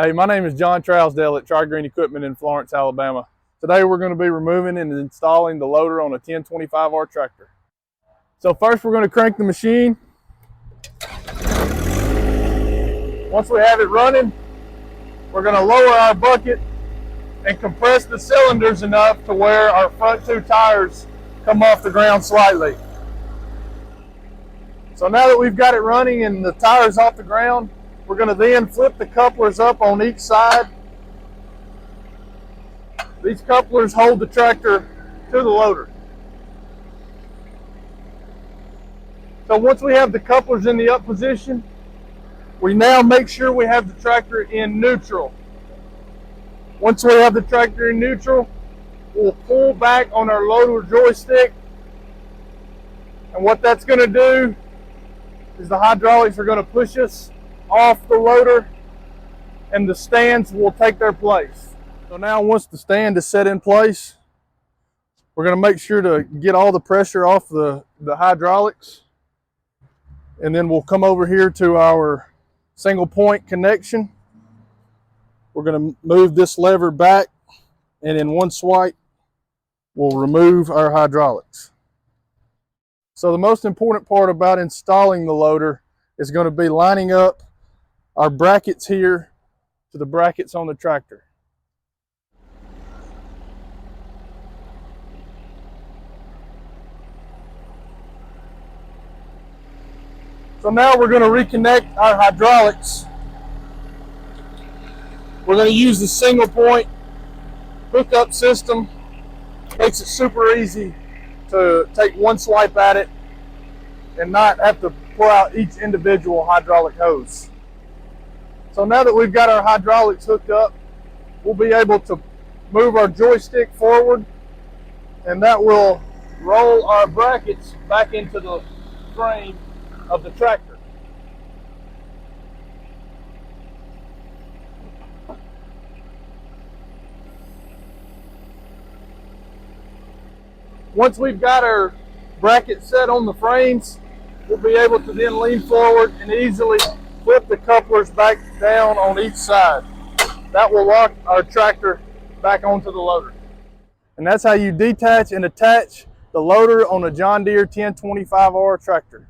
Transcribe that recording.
Hey, my name is John Trousdale at Tri-Green Equipment in Florence, Alabama. Today we're going to be removing and installing the loader on a 1025R tractor. So first we're going to crank the machine. Once we have it running, we're going to lower our bucket and compress the cylinders enough to where our front two tires come off the ground slightly. So now that we've got it running and the tires off the ground, we're going to then flip the couplers up on each side. These couplers hold the tractor to the loader. So once we have the couplers in the up position, we now make sure we have the tractor in neutral. Once we have the tractor in neutral, we'll pull back on our loader joystick. And what that's going to do is the hydraulics are going to push us off the loader and the stands will take their place. So now once the stand is set in place, we're going to make sure to get all the pressure off the hydraulics, and then we'll come over here to our single point connection. We're going to move this lever back, and in one swipe we'll remove our hydraulics. So the most important part about installing the loader is going to be lining up our brackets here to the brackets on the tractor. So now we're going to reconnect our hydraulics. We're going to use the single point hookup system. Makes it super easy to take one swipe at it and not have to pull out each individual hydraulic hose. So now that we've got our hydraulics hooked up, we'll be able to move our joystick forward, and that will roll our brackets back into the frame of the tractor. Once we've got our bracket set on the frames, we'll be able to then lean forward and easily flip the couplers back down on each side. That will lock our tractor back onto the loader. And that's how you detach and attach the loader on a John Deere 1025R tractor.